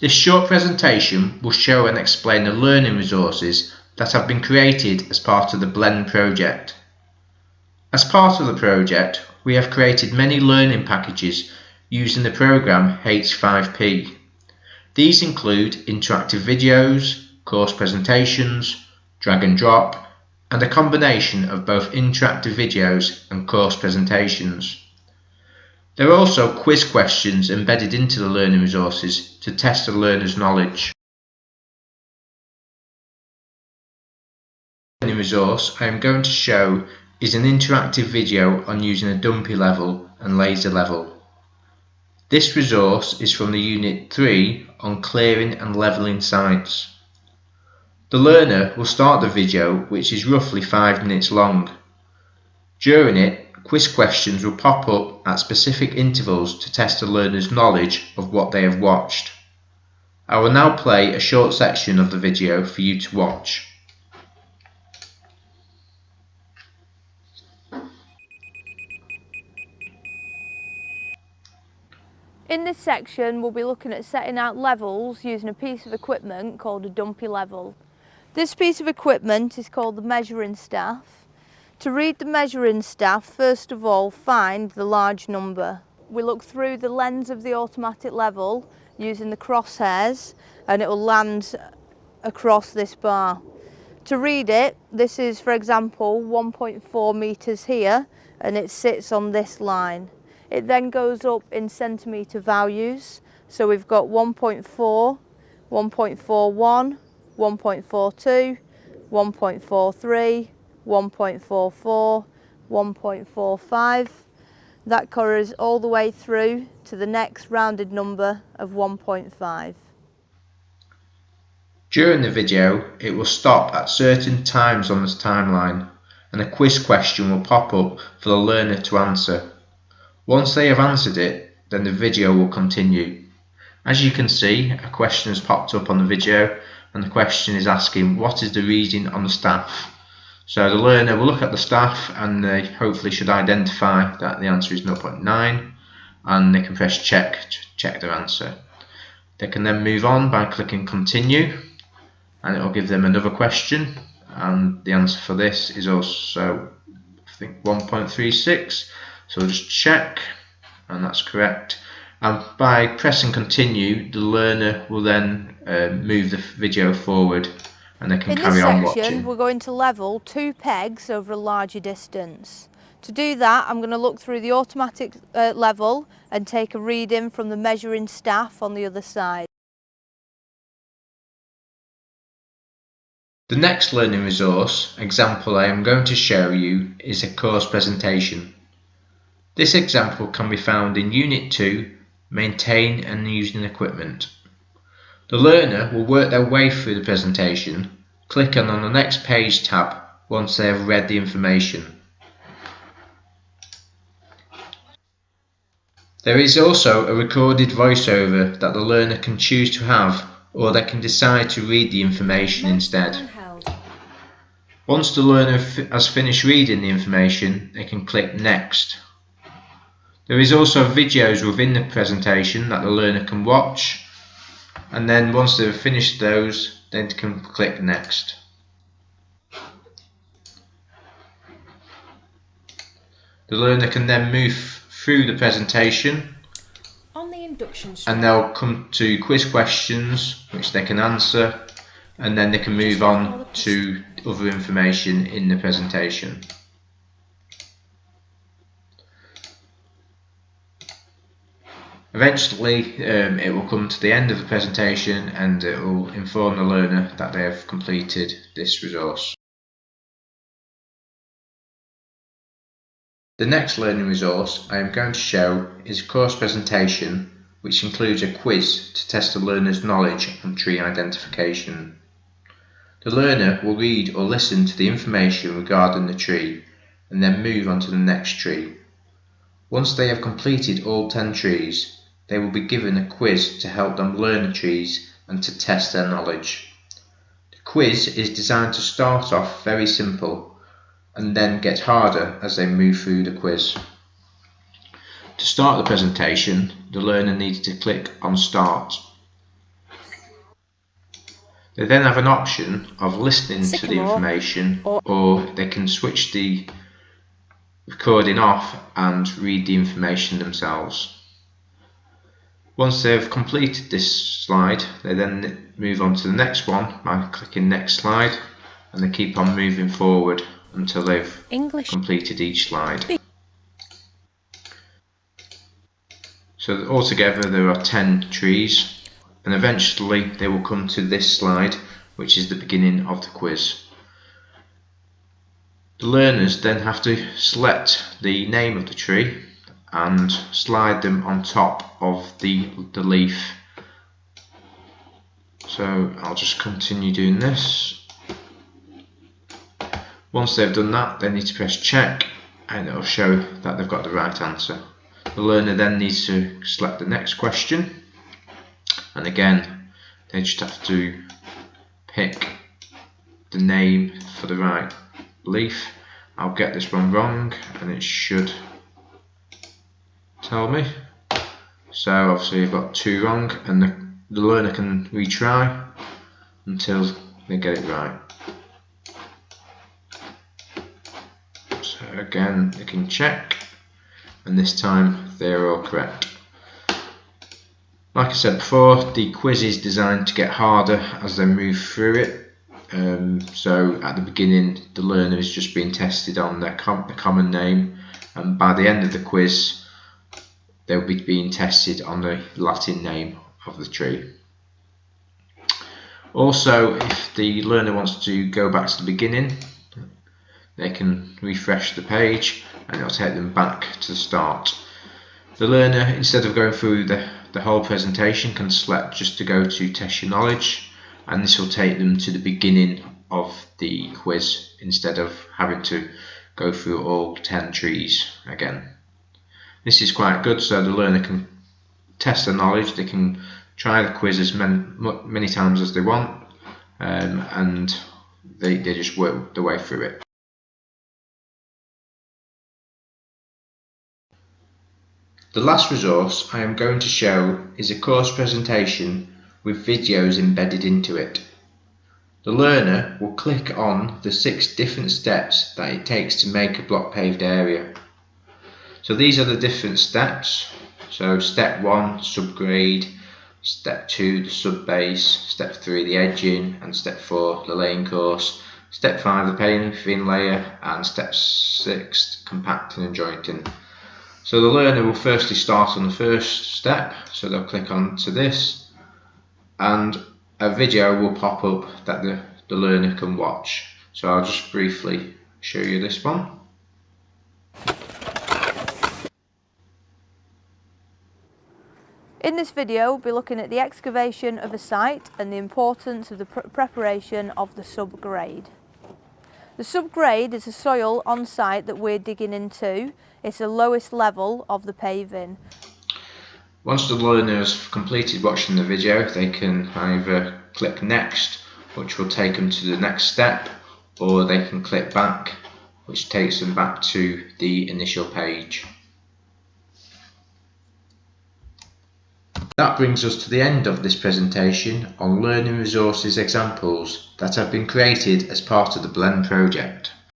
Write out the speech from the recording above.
This short presentation will show and explain the learning resources that have been created as part of the Blend project. As part of the project, we have created many learning packages using the program H5P. These include interactive videos, course presentations, drag and drop, and a combination of both interactive videos and course presentations. There are also quiz questions embedded into the learning resources to test the learner's knowledge. The learning resource I am going to show is an interactive video on using a dumpy level and laser level. This resource is from the Unit 3 on clearing and levelling sites. The learner will start the video, which is roughly 5 minutes long. During it, quiz questions will pop up at specific intervals to test the learner's knowledge of what they have watched. I will now play a short section of the video for you to watch. In this section, we'll be looking at setting out levels using a piece of equipment called a dumpy level. This piece of equipment is called the measuring staff. To read the measuring staff, first of all, find the large number. We look through the lens of the automatic level using the crosshairs, and it will land across this bar. To read it, this is, for example, 1.4 metres here, and it sits on this line. It then goes up in centimetre values, so we've got 1.4, 1.41, 1.42, 1.43, 1.44, 1.45. That covers all the way through to the next rounded number of 1.5. During the video, it will stop at certain times on this timeline, and a quiz question will pop up for the learner to answer. Once they have answered it, then the video will continue. As you can see, a question has popped up on the video, and the question is asking what is the reading on the staff. So the learner will look at the staff and they hopefully should identify that the answer is 0.9, and they can press check to check their answer. They can then move on by clicking continue, and it will give them another question, and the answer for this is also, I think, 1.36. So we'll just check, and that's correct. And by pressing continue, the learner will then move the video forward, and they can carry on watching. In this section, we're going to level 2 pegs over a larger distance. To do that, I'm going to look through the automatic level and take a reading from the measuring staff on the other side. The next learning resource example I am going to show you is a course presentation. This example can be found in Unit 2, Maintain and Using Equipment. The learner will work their way through the presentation, clicking on the next page tab once they have read the information. There is also a recorded voiceover that the learner can choose to have, or they can decide to read the information instead. Once the learner has finished reading the information, they can click Next. There is also videos within the presentation that the learner can watch, and then once they've finished those, then they can click Next. The learner can then move through the presentation, and they'll come to quiz questions which they can answer, and then they can move on to other information in the presentation. Eventually it will come to the end of the presentation, and it will inform the learner that they have completed this resource. The next learning resource I am going to show is a course presentation which includes a quiz to test the learner's knowledge on tree identification. The learner will read or listen to the information regarding the tree and then move on to the next tree. Once they have completed all 10 trees, they will be given a quiz to help them learn the trees and to test their knowledge. The quiz is designed to start off very simple and then get harder as they move through the quiz. To start the presentation, the learner needs to click on Start. They then have an option of listening to the information, or they can switch the recording off and read the information themselves. Once they've completed this slide, they then move on to the next one by clicking next slide, and they keep on moving forward until they've completed each slide. So altogether there are 10 trees, and eventually they will come to this slide, which is the beginning of the quiz. The learners then have to select the name of the tree and slide them on top of the leaf. So I'll just continue doing this. Once they've done that, they need to press check, and it will show that they've got the right answer. The learner then needs to select the next question, and again they just have to pick the name for the right leaf. I'll get this one wrong and it should tell me. So obviously I've got 2 wrong, and the learner can retry until they get it right. So again they can check, and this time they're all correct. Like I said before, the quiz is designed to get harder as they move through it. So at the beginning the learner is just being tested on their common name, and by the end of the quiz they'll be being tested on the Latin name of the tree. Also, if the learner wants to go back to the beginning, they can refresh the page and it'll take them back to the start. The learner, instead of going through the whole presentation, can select just to go to test your knowledge, and this will take them to the beginning of the quiz instead of having to go through all 10 trees again. This is quite good, so the learner can test their knowledge. They can try the quiz as many times as they want, and they just work their way through it. The last resource I am going to show is a course presentation with videos embedded into it. The learner will click on the 6 different steps that it takes to make a block paved area. So these are the different steps. So step 1, subgrade, step 2, the subbase, step 3, the edging, and step 4, the laying course, step 5, the paving layer, and step 6, compacting and jointing. So the learner will firstly start on the first step, so they'll click on to this, and a video will pop up that the learner can watch. So I'll just briefly show you this one. In this video we'll be looking at the excavation of a site and the importance of the preparation of the subgrade. The subgrade is a soil on site that we're digging into. It's the lowest level of the paving. Once the learner has completed watching the video, they can either click next, which will take them to the next step, or they can click back, which takes them back to the initial page. That brings us to the end of this presentation on learning resources examples that have been created as part of the Blend project.